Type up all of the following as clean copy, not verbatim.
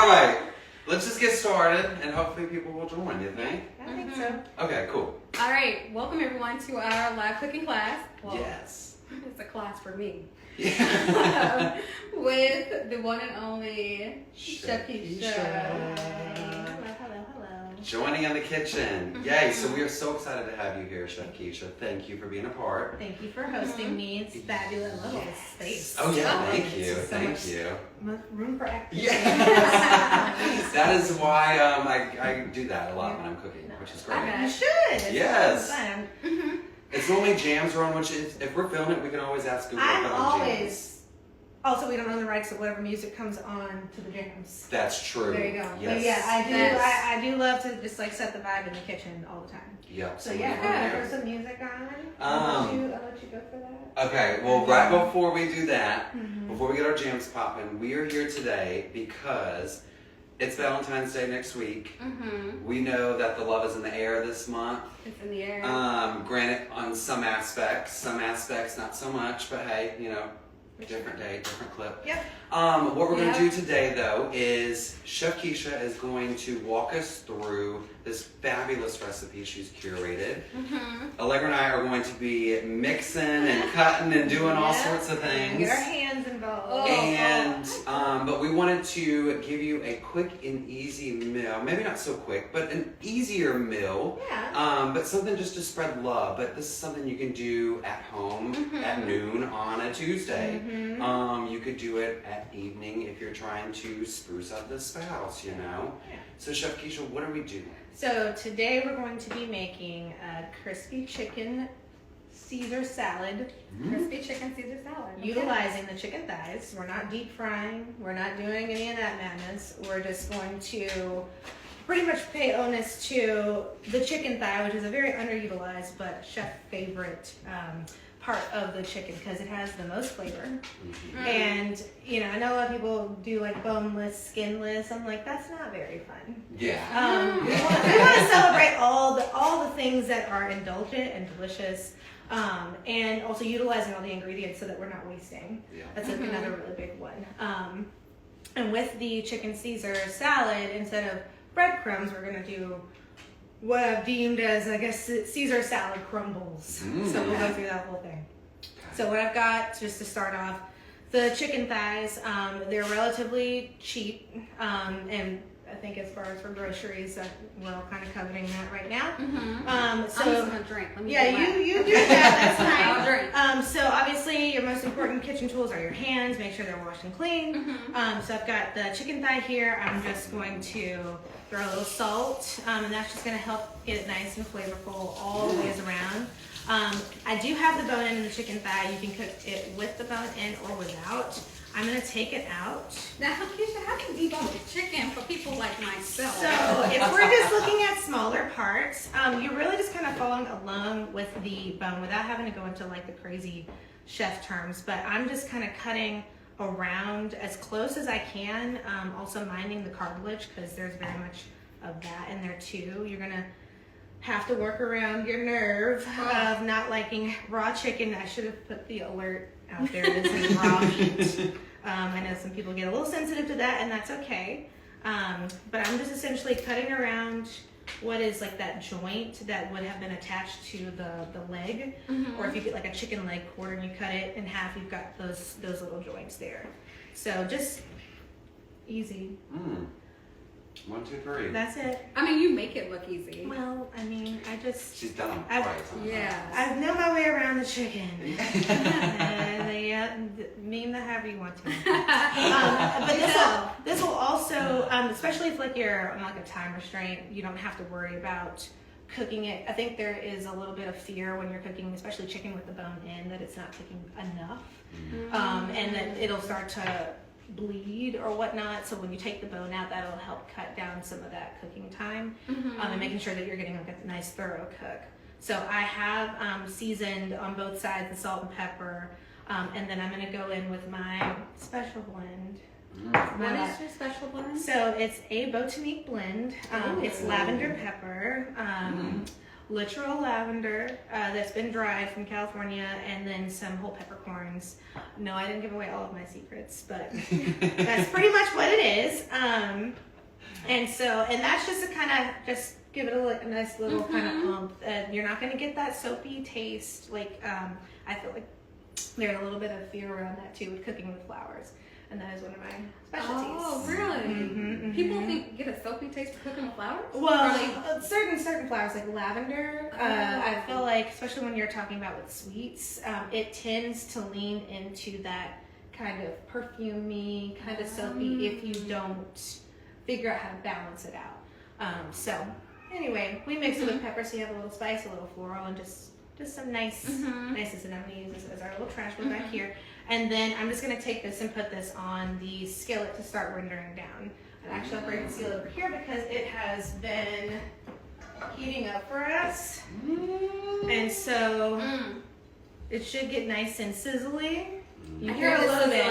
All right. Let's just get started, and hopefully people will join, you think? I think so. Okay, cool. All right, welcome everyone to our live cooking class. Well, Yes. it's a class for me. Yeah. With the one and only Chef Keshia. Hello. Joining in the kitchen. Yay, so we are so excited to have you here, Chef Keshia. Thank you for being a part. Thank you for hosting me. It's fabulous. I love this space. Oh, yeah, Oh, thank you. so Thank you. Room for activity. Yes. That is why I do that a lot when I'm cooking, which is great. You should. Yes. It's fun. It's normally jams are on, which is, if we're filming it, we can always ask Google I'm about always. jams. Also, we don't own the rights to whatever music comes on to the jams. That's true. There you go. Yes. But yeah, I do. Yes. I do love to just like set the vibe in the kitchen all the time. Yep. So yeah, Yeah. I'll throw some music on. I'll let you go for that. Okay, well, right before we do that, Mhm. before we get our jams popping, we are here today because it's Valentine's Day next week. Mm-hmm. We know that the love is in the air this month. It's in the air. Granted, on some aspects not so much, but hey, you know, different day, different clip. Yep. What we're going to Yeah. do today, though, is Chef Keshia is going to walk us through this fabulous recipe she's curated. Mm-hmm. Allegra and I are going to be mixing and cutting and doing all Yeah. sorts of things. Get our hands involved. Oh. And but we wanted to give you a quick and easy meal. Maybe not so quick, but an easier meal. Yeah. But something just to spread love. But this is something you can do at home at noon on a Tuesday. Mhm. You could do it at evening if you're trying to spruce up the spouse, you know. Yeah. So Chef Keshia, what are we doing? So today we're going to be making a crispy chicken Caesar salad, Crispy chicken Caesar salad. Okay. utilizing the chicken thighs. We're not deep frying. We're not doing any of that madness. We're just going to pretty much pay onus to the chicken thigh, which is a very underutilized but chef favorite part of the chicken because it has the most flavor. Mm-hmm. And you know, I know a lot of people do like boneless, skinless. I'm like, that's not very fun. Yeah. We want to celebrate all the things that are indulgent and delicious, and also utilizing all the ingredients so that we're not wasting. Yeah. That's like another really big one. And with the chicken Caesar salad, instead of breadcrumbs, we're gonna do what I've deemed as, I guess, Caesar salad crumbles. So we'll go through that whole thing. So what I've got, just to start off, the chicken thighs, they're relatively cheap, and I think as far as for groceries, we're all kind of coveting that right now. Mm-hmm. So I'm just gonna drink. Let me yeah, do mine. you do that. That's fine. I'll drink. So obviously, your most important kitchen tools are your hands. Make sure they're washed and clean. Mm-hmm. So I've got the chicken thigh here. I'm just going to throw a little salt, and that's just going to help get it nice and flavorful all the ways around. I do have the bone in the chicken thigh. You can cook it with the bone in or without. I'm going to take it out. Now, Keshia, how can you debone the chicken for people like myself? So if we're just looking at smaller parts, you're really just kind of following along with the bone without having to go into like the crazy chef terms. But I'm just kind of cutting around as close as I can, also minding the cartilage because there's very much of that in there too. You're going to have to work around your nerve of not liking raw chicken. I should have put the alert out there that says raw meat. I know some people get a little sensitive to that, and that's okay. But I'm just essentially cutting around what is like that joint that would have been attached to the leg. Or if you get like a chicken leg quarter and you cut it in half, you've got those little joints there. So just easy. 1, 2, 3. That's it. I mean, you make it look easy. Well, I mean, She's done them I've- right. Yeah. I know my way around the chicken. Mean that however you want to. But this will also, especially if like you're on like a time restraint, you don't have to worry about cooking it. I think there is a little bit of fear when you're cooking, especially chicken with the bone in, that it's not cooking enough, and that it'll start to bleed or whatnot. So when you take the bone out, that'll help cut down some of that cooking time, and making sure that you're getting like a nice thorough cook. So I have seasoned on both sides the salt and pepper, and then I'm going to go in with my special blend. What is your special blend? So it's a botanique blend. It's lavender pepper, literal lavender that's been dried from California, and then some whole peppercorns. No, I didn't give away all of my secrets, but that's pretty much what it is. And that's just to kind of just give it a nice little kind of ump. You're not going to get that soapy taste. Like I feel like there's a little bit of fear around that too with cooking with flowers. And that is one of my specialties. Oh, really? Mm-hmm. People get a soapy taste for cooking with flowers? Well, certain flowers like lavender, I feel like, especially when you're talking about with sweets, it tends to lean into that kind of perfumey, kind of soapy if you don't figure out how to balance it out. So anyway, we mix it with pepper so you have a little spice, a little floral, and just some niceness. And I'm going to use this as our little trash bin back here. And then I'm just going to take this and put this on the skillet to start rendering down. And actually, I'll bring the skillet over here because it has been heating up for us. And so it should get nice and sizzly. You hear a little bit.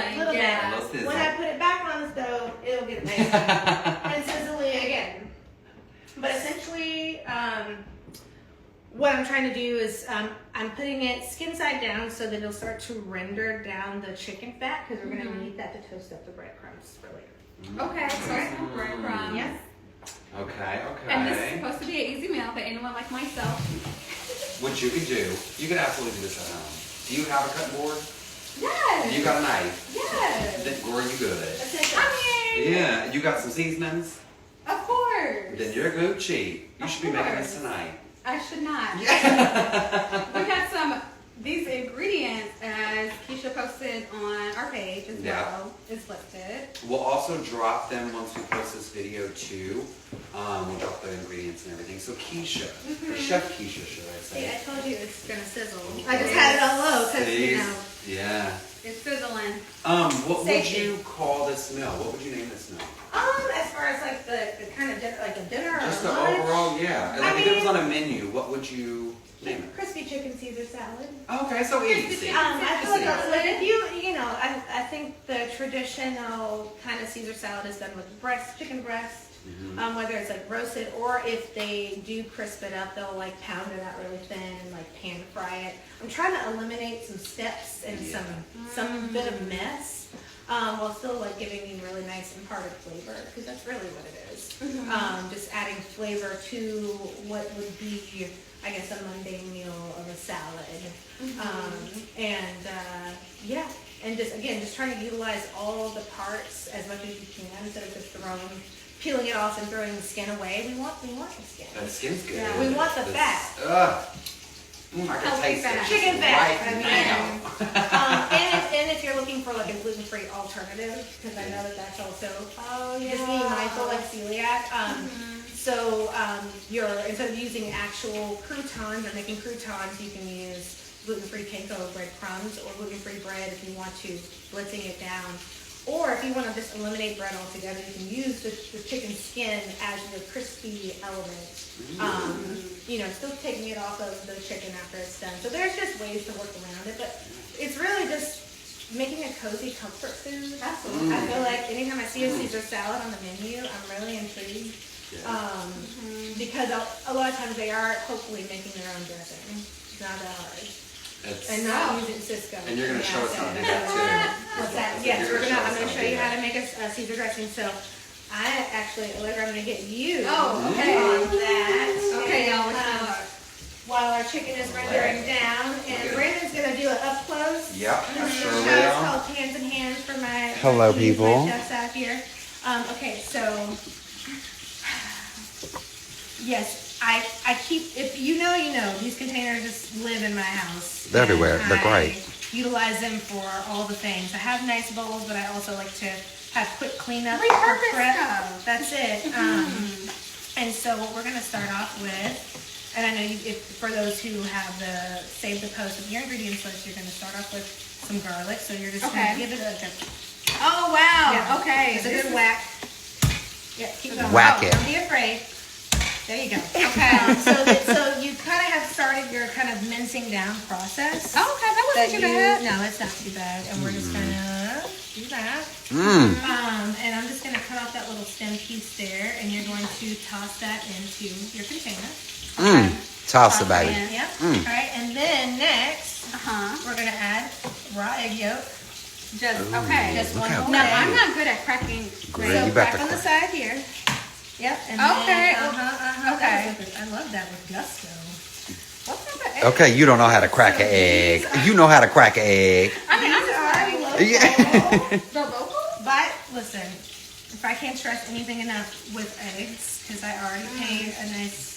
When I put it back on the stove, it'll get nice and sizzly again. But essentially, what I'm trying to do is I'm putting it skin side down so that it'll start to render down the chicken fat because we're going to need that to toast up the breadcrumbs for later. Okay, so some breadcrumbs. Yes. Okay. And this is supposed to be an easy meal for anyone like myself. What you can do, you can absolutely do this at home. Do you have a cutting board? Yes. You got a knife? Yes. Then, Gore, you good. I mean, Yeah. You got some seasonings? of course. Then you're Gucci. You should be making this course. tonight. I should not. Yeah. We got these ingredients as Keshia posted on our page as well. Is listed. We'll also drop them once we post this video too. We'll drop the ingredients and everything. So Keshia, or Chef Keshia, should I See, say? I told you it's going to sizzle. I just had it on low because, you know. Yeah. It's sizzling. What Safety. would you call this meal? What would you name this meal? As far as like the kind of dinner, like a dinner or Just a the lunch. overall, yeah. I Like if it was mean- on a menu, what would you name it? Crispy chicken Caesar salad. Okay, so easy. I feel like if you know, I think the traditional kind of Caesar salad is done with chicken breast, whether it's like roasted or if they do crisp it up, they'll like pound it out really thin and like pan fry it. I'm trying to eliminate some steps and some bit of mess. While still like giving you really nice imparted flavor, because that's really what it is. Just adding flavor to what would be, I guess, a mundane meal of a salad. And just trying to utilize all the parts as much as you can instead of just peeling it off and throwing the skin away. We want the skin. The skin's good. Yeah, we want the fat. I can taste it. Chicken fat. Right now. And if you're looking for like a gluten-free alternative, because I know that's also just being mindful like celiac. So instead of using actual croutons or making croutons, you can use gluten-free panko breadcrumbs or gluten-free bread if you want to, blitzing it down. Or if you want to just eliminate bread altogether, you can use the chicken skin as your crispy element. Still taking it off of the chicken after it's done. So there's just ways to work around it, but it's really just making a cozy comfort food. Absolutely. I feel like anytime I see a Caesar salad on the menu, I'm really intrigued. Because a lot of times they are hopefully making their own dressing. It's not that hard. And not using Cisco. And you're going to show us how to do that too. What's that? Yes, I'm going to show you how to make a Caesar dressing. So Allegra, I'm going to get you on that. Okay, y'all. While our chicken is rendering down, and Brandon's going to do it up close. Yep, I sure It's will. called Hands in Hands for my Hello, people. my chefs out here. So yes, I keep, if you know, these containers just live in my house. They're everywhere. They're I great. Utilize them for all the things. I have nice bowls, but I also like to have quick cleanup. Repurpose prep. stuff. That's it. And so what we're gonna start off with, and I know for those who have save the post of your ingredients list, you're gonna start off with some garlic. So you're just gonna give it a Oh wow. yeah. Okay. It's a good whack. Yeah, keep going. Whack it. Don't be afraid. There you go. Okay. So you kind of have started your kind of mincing down process. Oh, okay, that wasn't too bad. No, it's not too bad. And we're just gonna do that. And I'm just gonna cut off that little stem piece there, and you're going to toss that into your container. Toss it, baby. Yep. All right, and then next, we're gonna add raw egg yolk. Just okay. Just one how whole No, egg. I'm not good at cracking. Great. So You bet crack the on the crack. side here. Yep. And Okay. Then, Okay. I love that with gusto. What type of egg? Okay, you don't know how to crack an egg. You know how to crack an egg. I mean, I'm These just are like, local. Yeah. the local? But listen, if I can't stress anything enough with eggs, because I already paid a nice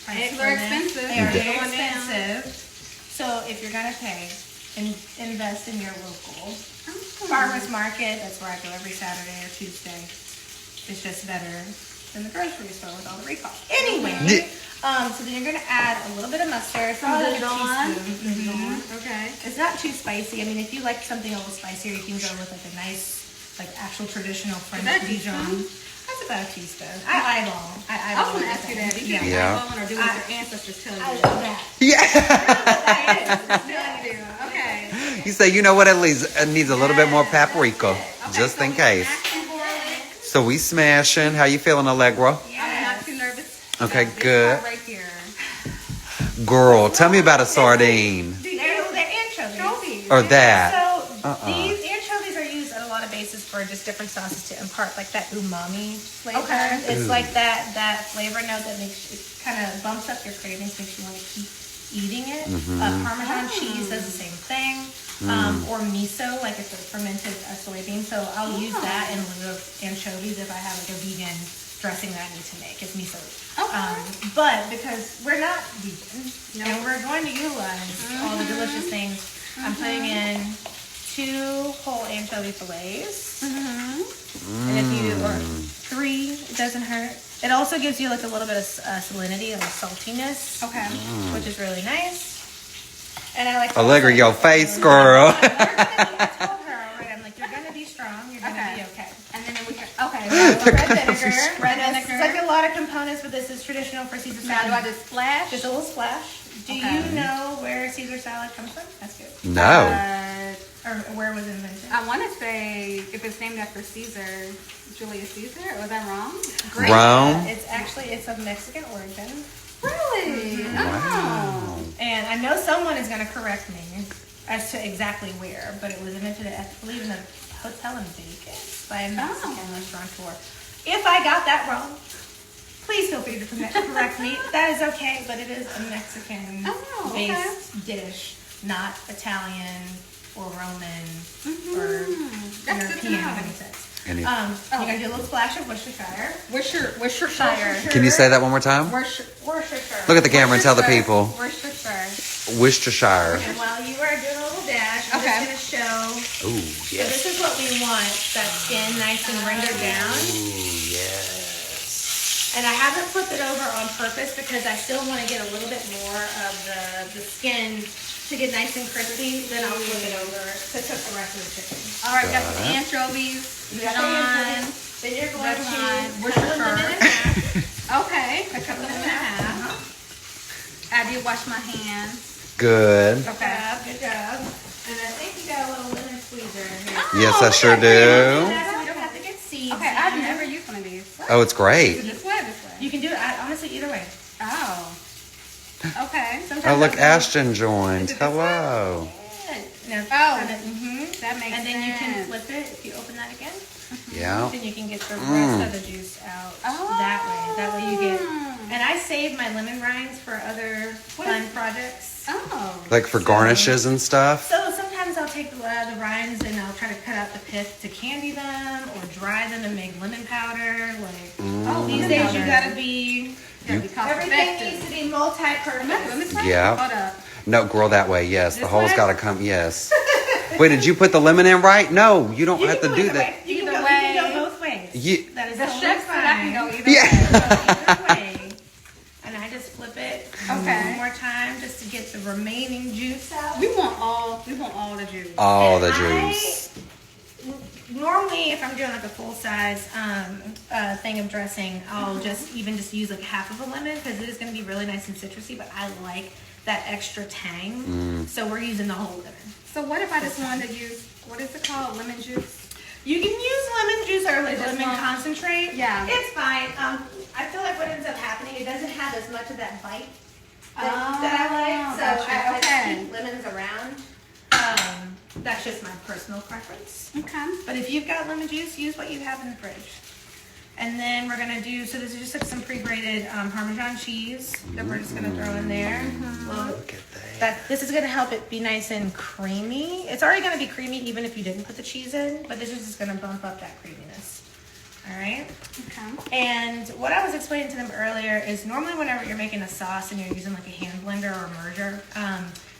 price Eggs for are them. expensive. They are They're very going down. expensive. So if you're gonna pay, invest in your local farmers market. That's where I go every Saturday or Tuesday. It's just better than the grocery store with all the recall. Anyway, so then you're gonna add a little bit of mustard, probably like a teaspoon. Okay. It's not too spicy. I mean, if you like something a little spicier, you can go with like a nice, like actual traditional French that a Dijon. teaspoon? That's about a teaspoon. I eyeball. I was going to ask you that. Did you do Yeah. eyeballing or do what your ancestors tell you? I love that. Yeah. Okay. You say, you know what, it needs a little bit more paprika, Okay, just so in we case. actually boiling. So we smashing. How you feeling, Allegra? I'm not too nervous. Okay, about this good. part right here. Girl, tell me about a sardine. They're anchovies. Trophies. Or that. So these anchovies are used at a lot of bases for just different sauces to impart like that umami flavor. Okay. It's like that flavor note that makes it kind of bumps up your cravings, makes you want to keep eating it. Parmesan cheese does the same thing. Or miso, like it's a fermented soybean. So I'll use that in lieu of anchovies if I have like a vegan dressing that I need to make. It's miso. But because we're not vegan and we're going to utilize all the delicious things, I'm putting in 2 whole anchovy fillets. And if you, or 3, it doesn't hurt. It also gives you like a little bit of salinity and saltiness. Okay. Which is really nice. And I like to Allegra, also- your face, girl. I told her already, I'm like, you're gonna be strong, you're gonna be okay. And then we can, okay. Red vinegar. Red This vinegar. is like a lot of components, but this is traditional for Caesar Now, salad. do I just splash? Just a little splash. Do Okay. you know where Caesar salad comes from? That's good. No. Or where was it invented? I want to say if it's named after Caesar, Julius Caesar. Was that wrong? Rome. It's of Mexican origin. Really? Wow. And I know someone is going to correct me as to exactly where, but it was invented, I believe, in a hotel in Vegas by a Mexican restaurateur. If I got that wrong, please feel free to correct me. That is okay, but it is a Mexican-based dish, not Italian or Roman or That's good to European know. in any sense. Any- You're going to do a little splash of Worcestershire. Worcestershire. Can you say that one more time? Worcestershire. Look at the camera and tell the people. Worcestershire. Worcestershire. And while you are doing a little dash, I'm Okay. just going to show. Ooh, So yes. this is what we want, that skin nice and rendered down. Ooh, yes. And I haven't flipped it over on purpose because I still want to get a little bit more of the skin to get nice and crispy. Then I'll flip it over to cook the rest of the chicken. All right, we got some anchovies. Then you're going Red to wine, cut them in half. Okay. Cut them in half. I did wash my hands. Good. Good job. And I think you got a little lemon squeezer in here. Yes, I sure do. So we don't have to get seeds. Okay, I've in. never used one of these. Oh, it's great. This way, this way. You can do it honestly either way. Oh. Okay. Sometimes Oh, look, I'll do- Ashton joined. Hello. No, Oh. That makes And then you can sense. flip it if you open that again. Yeah. Then you can get the rest of the juice out that way. That way you get. And I save my lemon rinds for other fun projects. Oh. Like for garnishes and stuff. So sometimes I'll take the rinds and I'll try to cut out the pith to candy them or dry them and make lemon powder. Like these days you gotta be. Everything needs to be multi-purpose. Yeah. Hold up. No, girl, that way. Yes, the This hole's way? got to come. Yes. Wait, did you put the lemon in right? No, you don't have to do that. You Either can go way. both ways. You- That is The totally chef said I can fine. go either Yeah. way. Either way. And I just flip it Okay. one more time just to get the remaining juice out. We want all the juice. All the And juice. Normally, if I'm doing like a full size thing of dressing, I'll just use like half of a lemon because it is going to be really nice and citrusy. But I like that extra tang, so we're using the whole lemon. So what if I just wanted to use, what is it called, lemon juice? You can use lemon juice or like Just lemon one? concentrate. Yeah. It's fine. I feel like what ends up happening, it doesn't have as much of that bite that I like. So gotcha. I Okay. keep lemons around. That's just my personal preference. Okay. But if you've got lemon juice, use what you have in the fridge. And then we're gonna do, so this is just like some pre-grated Parmesan cheese that we're just gonna throw in there. Look at that. This is gonna help it be nice and creamy. It's already gonna be creamy even if you didn't put the cheese in, but this is just gonna bump up that creaminess. All right. Okay. And what I was explaining to them earlier is normally whenever you're making a sauce and you're using like a hand blender or a merger,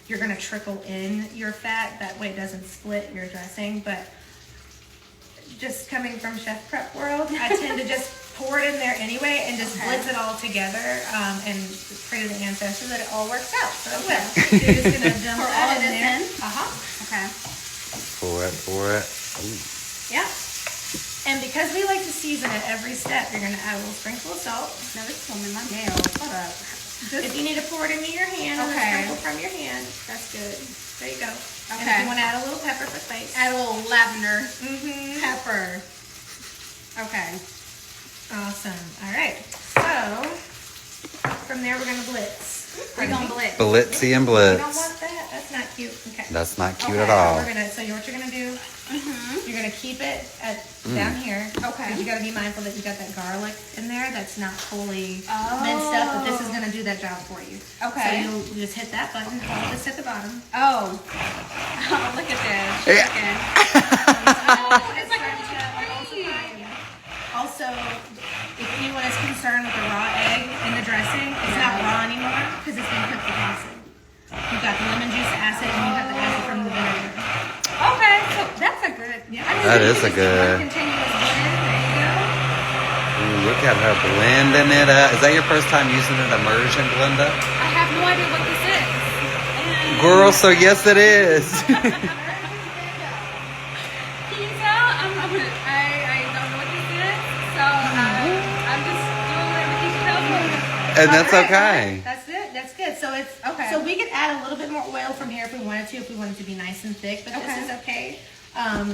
you're gonna trickle in your fat. That way it doesn't split your dressing. But just coming from chef prep world, I tend to just pour it in there anyway and just blitz it all together and pray to the ancestors that it all works out. So it will. So you're just gonna dump Pour that all of in this there. in? Okay. Pour it. Ooh. Yeah. And because we like to season at every step, you're gonna add a little sprinkle of salt. Now this is forming my nails. Hold up. If you need to pour it into your hand or Okay. sprinkle from your hand, that's good. There you go. And if Okay. you want to add a little pepper for spice. Add a little lavender Mm-hmm. pepper. Okay. Awesome. All right. So from there, we're gonna blitz. We're gonna blitz. Blitzy and You blitz. don't want that? That's not cute. Okay. That's not cute Okay, at all. We're gonna. So what you're gonna do? You're gonna keep it at down here. Okay. 'Cause you gotta be mindful that you got that garlic in there. That's not fully Oh. minced up, but this is gonna do that job for you. Okay. So you'll just hit that button. Hold this at the bottom. Oh. Oh, look at this. Yeah. Chicken. Oh, it's like a tree. Also, if anyone is concerned with the raw egg in the dressing, it's not raw anymore because it's been cooked with acid. You've got the lemon juice acid and you've got the acid from the vinegar. Okay, so that's a good. Yeah. That is a One good. continuous blend. There you go. Ooh, look at her blending it up. Is that your first time using an immersion blender? I have no idea what this is. Girl, so yes it is. Can you tell? I don't know what this is, so I'm just doing whatever Keisha tells me. And that's All right, okay. That's it. That's good. So it's Okay. So we could add a little bit more oil from here if we wanted to, if we wanted to be nice and thick. But Okay. this is okay.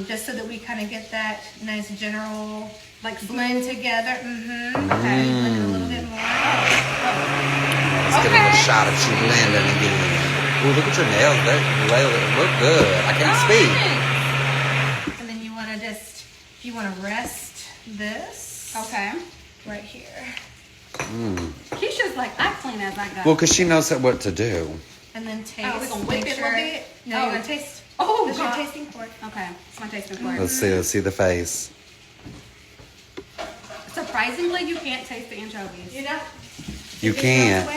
Just so that we kind of get that nice general like blend together. Mm-hmm. Okay. Blend it a little bit more. Let's give it a shot of she blending again. Ooh, look at your nails. They look good. I can't speak. And then you want to just, you want to rest this Okay. right here. Keisha's like, I clean as I go. Well, because she knows what to do. And then taste. Oh, we gonna whip Make it a little sure- bit? No, Oh. you're going to taste. Oh, This is your God. tasting fork. Okay, it's my tasting fork. Let's see the face. Surprisingly, you can't taste the anchovies. You know? You can't.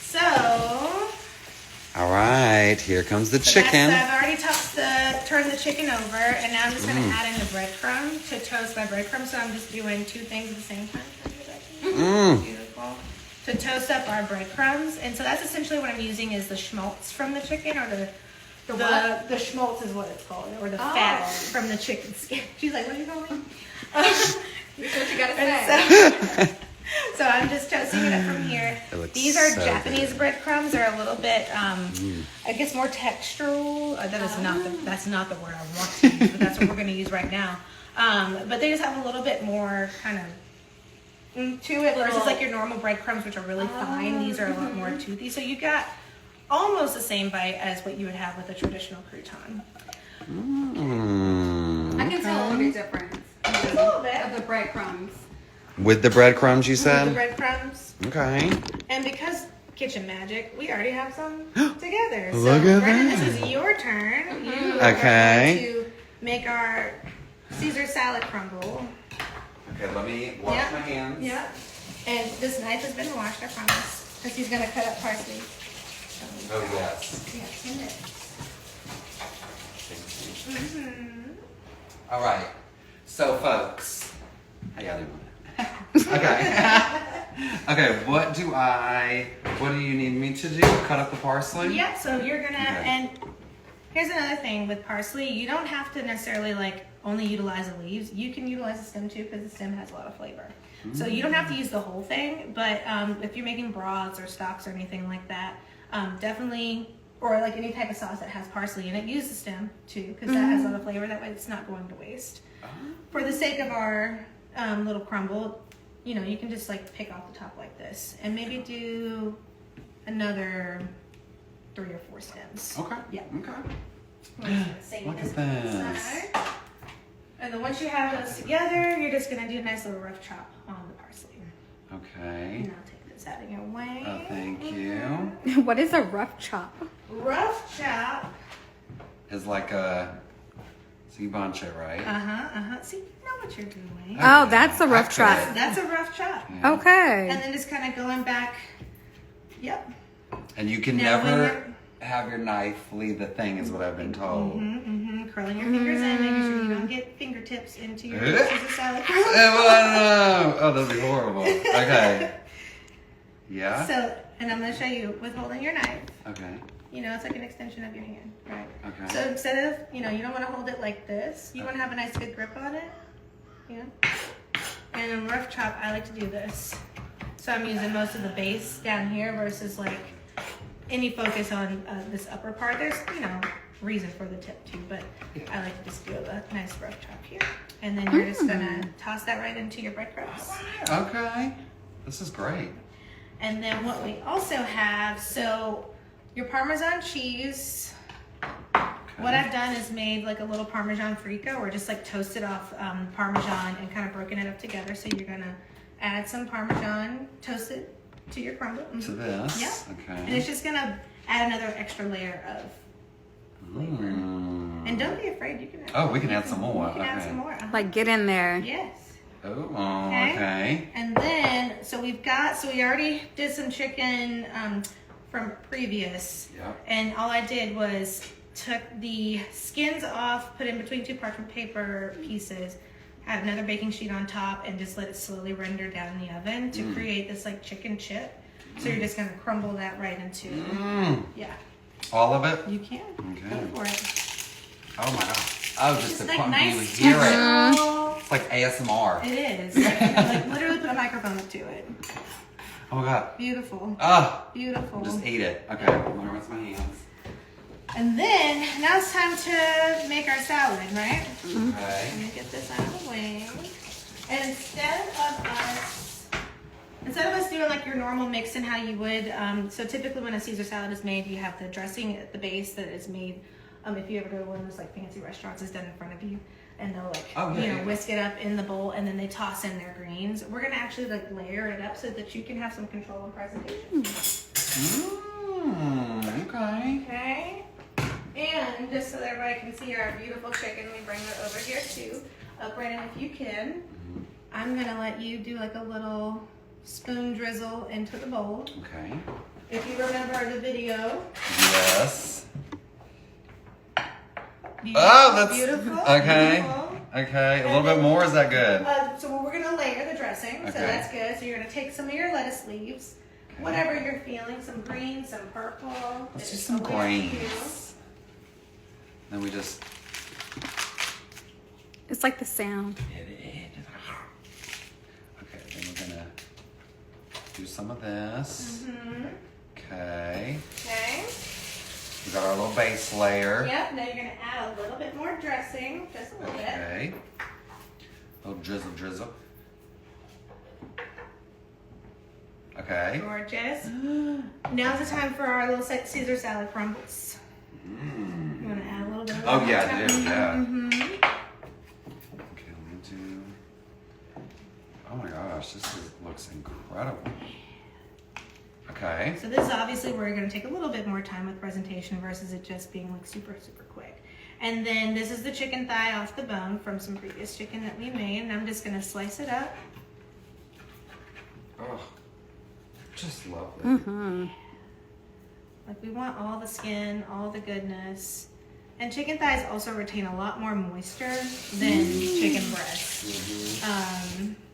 So, All right, here comes the chicken. I've already turned the chicken over, and now I'm just going to add in the breadcrumb to toast my breadcrumb. So I'm just doing two things at the same time. Beautiful. To toast up our breadcrumbs, and so that's essentially what I'm using is the schmaltz from the chicken, or the what? The schmaltz is what it's called, or the Oh. fat from the chicken skin. She's like, "What are you calling?" That's what you gotta say. So I'm just toasting it up from here. It looks These are so Japanese good. breadcrumbs. They're a little bit, I guess, more textural. That's not the word I want to use, but that's what we're going to use right now. But they just have a little bit more kind of to it versus like your normal breadcrumbs, which are really fine. These are a lot more toothy. So you got almost the same bite as what you would have with a traditional crouton. I can tell a little bit difference. Just a little bit. Of the breadcrumbs. With the breadcrumbs, you The said? breadcrumbs. Okay. And because Kitchen Magic, we already have some together. So, Look at Brendan, that. this is your turn. You are Okay. going to make our Caesar salad crumble. Okay, let me wash Yeah. my hands. Yeah. And this knife has been washed, I promise. Because he's going to cut up parsley. Oh, yes. Yeah, in it. All right. So, folks, how y'all doing? Okay. Okay, what do you need me to do? Cut up the parsley? Yeah, so you're going to, Okay. and here's another thing with parsley. You don't have to necessarily like only utilize the leaves. You can utilize the stem too because the stem has a lot of flavor. So you don't have to use the whole thing, but if you're making broths or stocks or anything like that, definitely, or like any type of sauce that has parsley in it, use the stem too because that has a lot of flavor. That way it's not going to waste. For the sake of our little crumble, you know, you can just like pick off the top like this and maybe do another 3 or 4 stems. Okay. Yeah. Okay. Save Look this at on the this. side. And then once you have those together, you're just gonna do a nice little rough chop on the parsley. Okay. And I'll take this out of your way. Oh, thank you. What is a rough chop? Rough chop. Is like a, so you bunch it, right? See, you know what you're doing. Oh, that's a rough I chop. could. That's a rough chop. Yeah. Okay. And then just kind of going back. Yep. And you can Now, when never you're- have your knife leave the thing, is what I've been told. Curling your fingers in, making sure you don't get fingertips into your Eh? Caesar salad. Oh, that'd be horrible. Okay. Yeah? So, and I'm going to show you with holding your knife. Okay. You know, it's like an extension of your hand, right? Okay. So instead of, you don't want to hold it like this. You want to have a nice good grip on it. And in rough chop, I like to do this. So I'm using most of the base down here versus like any focus on this upper part. There's, reason for the tip too, but I like to just do a nice rough chop here. And then you're just gonna toss that right into your breadcrumbs. Okay. This is great. And then what we also have, so your Parmesan cheese, what I've done is made like a little Parmesan frico, or just like toasted off Parmesan and kind of broken it up together. So you're gonna add some Parmesan toasted to your crumble. To this? Yeah. Okay. And it's just gonna add another extra layer of flavor. And don't be afraid, you can add Oh, we can add some more. You can add Okay. some more. Like get in there. Yes. Oh, okay. And then, so we already did some chicken from previous. Yep. And all I did was took the skins off, put in between 2 parchment paper pieces, had another baking sheet on top, and just let it slowly render down in the oven to create this like chicken chip. So you're just gonna crumble that right into, yeah. All of it? You can. Okay. Go for it. Oh my gosh. Oh, just It's the like crumb. You nice hear it. textural. It's like ASMR. It is. Like literally put a microphone up to it. Oh my god. Beautiful. Oh, Beautiful. just ate it. Okay. I'm gonna rinse my hands. And then now it's time to make our salad, right? Okay. Let me get this out of the way. And instead of us doing like your normal mix and how you would, so typically when a Caesar salad is made, you have the dressing at the base that is made. If you ever go to one of those like fancy restaurants, it's done in front of you, and they'll like whisk it up in the bowl, and then they toss in their greens. We're gonna actually like layer it up so that you can have some control and presentation. Okay. Okay. And just so that everybody can see our beautiful chicken, we bring it over here too. Brandon, if you can, I'm gonna let you do like a little spoon drizzle into the bowl. Okay. If you remember the video. Yes. Beautiful, Oh, that's beautiful. okay. Beautiful. Okay. A little bit more. Is that good? So we're gonna layer the dressing. Okay. So that's good. So you're gonna take some of your lettuce leaves, whatever you're feeling, some green, some purple. Let's do It's some totally up to you. greens. Then we just. It's like the sound. Okay. Then we're gonna do some of this. Okay. Okay. We got our little base layer. Yep. Now you're gonna add a little bit more dressing, just a little bit. Okay. A little drizzle. Okay. Gorgeous. Now's the time for our little Caesar salad crumbles. You want to add a little bit of Oh that? yeah, I do. Yeah. Mm-hmm. Okay, let me do. Oh my gosh, looks incredible. Okay. So this is obviously where you're going to take a little bit more time with presentation versus it just being like super, super quick. And then this is the chicken thigh off the bone from some previous chicken that we made. And I'm just going to slice it up. Oh, just lovely. Like we want all the skin, all the goodness. And chicken thighs also retain a lot more moisture than chicken breasts.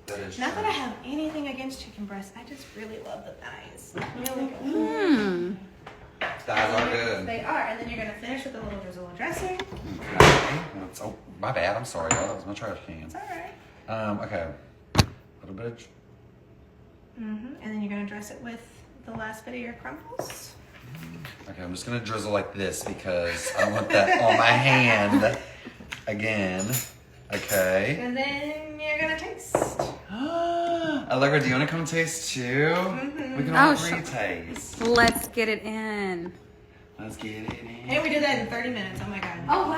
That is Not true. that I have anything against chicken breasts, I just really love the thighs. Really good. Thighs are good. They are, and then you're gonna finish with a little drizzle of dressing. Okay. Oh, my bad. I'm sorry, y'all. That was my trash can. It's all right. Okay. A little bit of. And then you're gonna dress it with the last bit of your crumbles. Okay, I'm just gonna drizzle like this because I don't want that on my hand again. Okay. And then you're gonna taste. I Allegra, do you want to come taste too? Mm-hmm. We can all Oh, pre-taste. Let's get it in. Let's get it in. And we did that in 30 minutes. Oh my god. Oh, We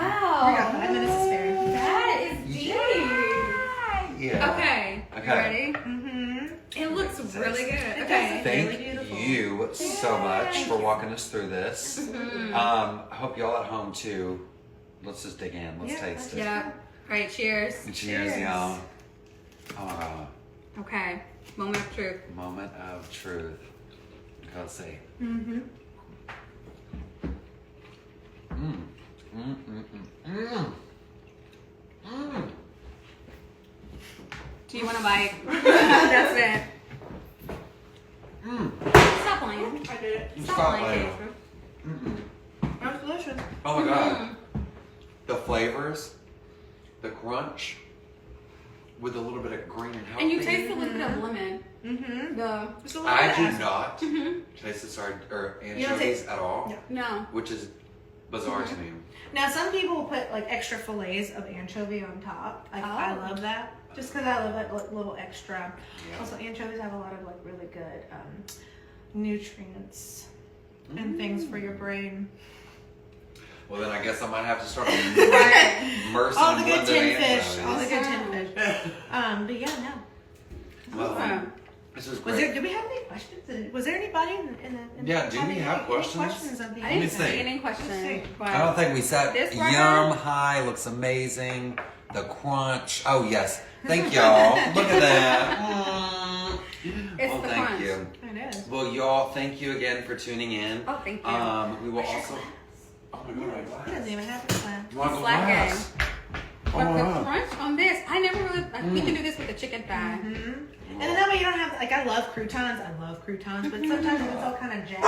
got wow. 5 minutes to spare. That is deep. Yeah. Okay. Okay. Ready? Mm-hmm. It looks really good. It Okay. does. Thank Really beautiful. you so much for walking us through this. Mm-hmm. I hope y'all at home too. Let's just dig in. Let's Yeah, taste it. Yeah. All right. Cheers. Cheers, Cheers. y'all. Oh my god. Okay. Moment of truth. Moment of truth. Let's see. Mm-hmm. Mmm. Mmm. Mmm. Mmm. Mmm. Do you want to bite? That's it. Mmm. Stop playing. I did it. Stop playing. playing. Keisha. Mm-mm. That's delicious. Oh my god. The flavors, the crunch, with a little bit of green and healthy. And you taste a little bit of lemon. Mm-hmm. The Just a little I bit do of not Mhm. taste the don't anchovies taste- at all, No. no. which is bizarre to me. Now, some people will put like extra fillets of anchovy on top. Like, I Oh. love that. Just because I love that little extra. Yeah. Also, anchovies have a lot of like really good nutrients and things for your brain. Well, then I guess I might have to start Right. immersing All the in good blended tin fish. All the anchovies. good tin fish. But yeah, no. Well, Okay. this is Was great. there? Did we have any questions? Was there anybody in the? Yeah, do we have any questions? questions of the I didn't me see see. any Let's questions. see. But I don't think we said This right yum here? high looks amazing. The crunch. Oh yes. Thank y'all. Look at that. It's well, the thank crunch. you. It is. Well, y'all, thank you again for tuning in. Oh, thank you. We will also. Oh my god, He glass. doesn't even have a plan. You want a Slacking. glass? Oh But my the god. crunch on this, I never really. We can do this with the chicken thigh. And then that way you don't have like I love croutons. I love croutons, but sometimes it's all kind of jaggedy.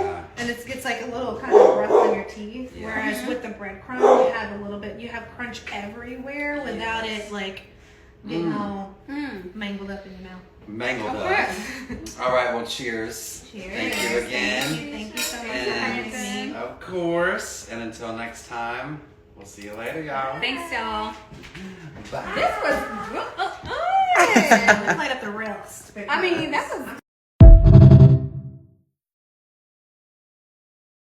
Yeah. And it gets like a little kind of rough on your teeth. Yeah. Whereas with the breadcrumb, you have a little bit, you have crunch everywhere without it like getting all Mm. mangled up in your mouth. Mangled Okay. up. All right, well, cheers. Cheers. Thank you again. Thank you so much for And having me. of course, and until next time, we'll see you later, y'all. Thank y'all. Bye. This was good. We played up the rails. I mean, that was